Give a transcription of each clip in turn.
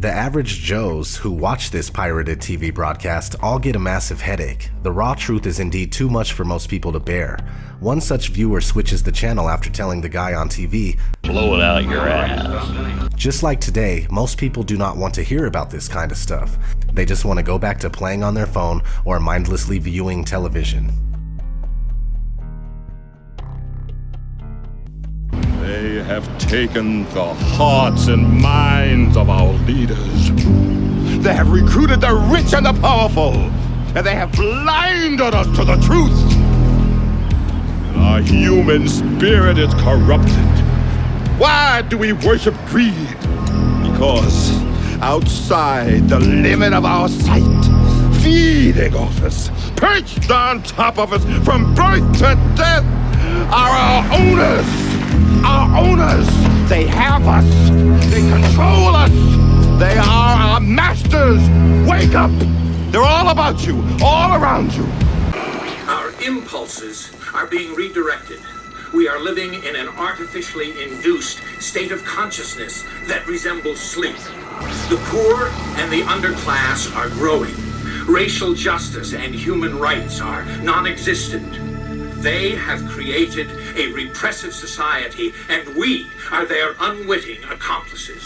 The average Joes who watch this pirated TV broadcast all get a massive headache. The raw truth is indeed too much for most people to bear. One such viewer switches the channel after telling the guy on TV, "Blow it out your ass." Just like today, most people do not want to hear about this kind of stuff. They just want to go back to playing on their phone or mindlessly viewing television. They have taken the hearts and minds of our leaders. They have recruited the rich and the powerful, and they have blinded us to the truth. And our human spirit is corrupted. Why do we worship greed? Because outside the limit of our sight, feeding off us, perched on top of us from birth to death, are our owners. Our owners, they have us, they control us, they are our masters. Wake up, they're all about you, all around you. Our impulses are being redirected. We are living in an artificially induced state of consciousness that resembles sleep. The poor and the underclass are growing. Racial justice and human rights are non-existent. They have created a repressive society, and we are their unwitting accomplices.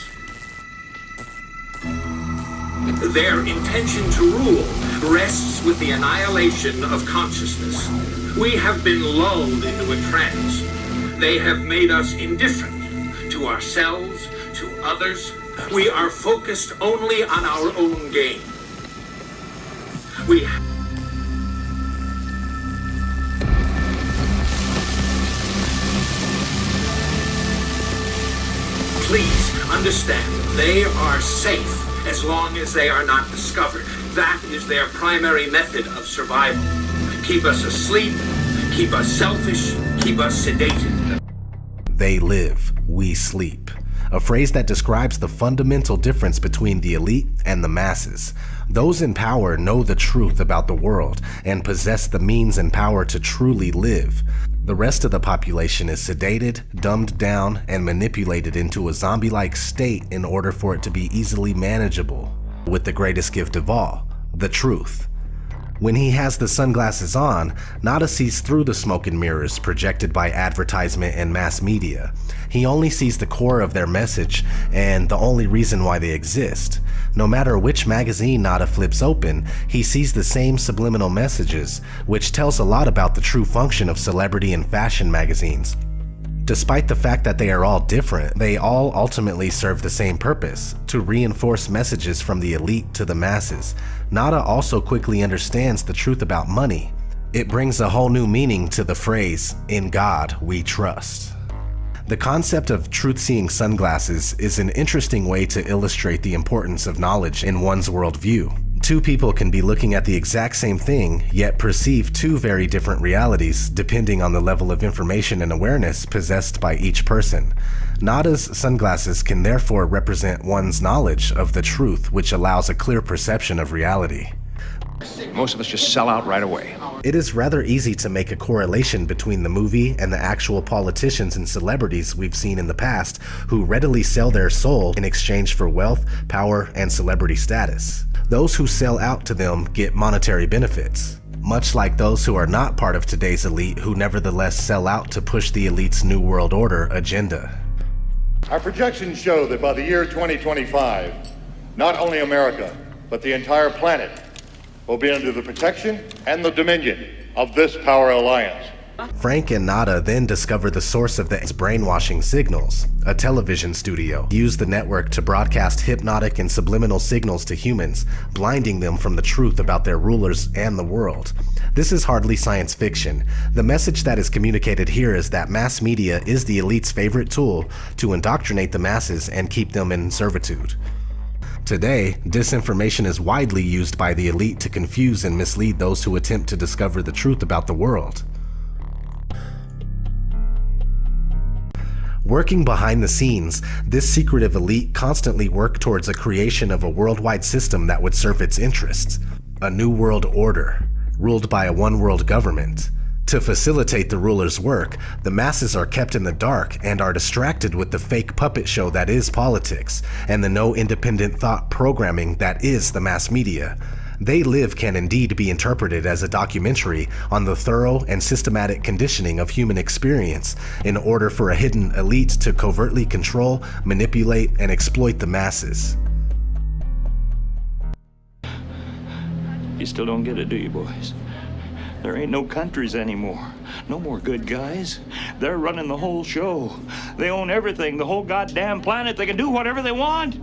Their intention to rule rests with the annihilation of consciousness. We have been lulled into a trance. They have made us indifferent to ourselves, to others. We are focused only on our own gain. Please understand, they are safe as long as they are not discovered. That is their primary method of survival. Keep us asleep, keep us selfish, keep us sedated. They live, we sleep. A phrase that describes the fundamental difference between the elite and the masses. Those in power know the truth about the world and possess the means and power to truly live. The rest of the population is sedated, dumbed down, and manipulated into a zombie-like state in order for it to be easily manageable. With the greatest gift of all, the truth. When he has the sunglasses on, Nada sees through the smoke and mirrors projected by advertisement and mass media. He only sees the core of their message and the only reason why they exist. No matter which magazine Nada flips open, he sees the same subliminal messages, which tells a lot about the true function of celebrity and fashion magazines. Despite the fact that they are all different, they all ultimately serve the same purpose, to reinforce messages from the elite to the masses. Nada also quickly understands the truth about money. It brings a whole new meaning to the phrase, "In God we trust." The concept of truth-seeing sunglasses is an interesting way to illustrate the importance of knowledge in one's worldview. Two people can be looking at the exact same thing, yet perceive two very different realities, depending on the level of information and awareness possessed by each person. Nada's sunglasses can therefore represent one's knowledge of the truth, which allows a clear perception of reality. Most of us just sell out right away. It is rather easy to make a correlation between the movie and the actual politicians and celebrities we've seen in the past who readily sell their soul in exchange for wealth, power, and celebrity status. Those who sell out to them get monetary benefits, much like those who are not part of today's elite who nevertheless sell out to push the elite's New World Order agenda. Our projections show that by the year 2025, not only America, but the entire planet will be under the protection and the dominion of this power alliance. Frank and Nada then discover the source of the brainwashing signals. A television studio used the network to broadcast hypnotic and subliminal signals to humans, blinding them from the truth about their rulers and the world. This is hardly science fiction. The message that is communicated here is that mass media is the elite's favorite tool to indoctrinate the masses and keep them in servitude. Today, disinformation is widely used by the elite to confuse and mislead those who attempt to discover the truth about the world. Working behind the scenes, this secretive elite constantly worked towards a creation of a worldwide system that would serve its interests. A new world order, ruled by a one-world government. To facilitate the ruler's work, the masses are kept in the dark and are distracted with the fake puppet show that is politics, and the no independent thought programming that is the mass media. They Live can indeed be interpreted as a documentary on the thorough and systematic conditioning of human experience in order for a hidden elite to covertly control, manipulate, and exploit the masses. You still don't get it, do you, boys? There ain't no countries anymore. No more good guys. They're running the whole show. They own everything, the whole goddamn planet. They can do whatever they want.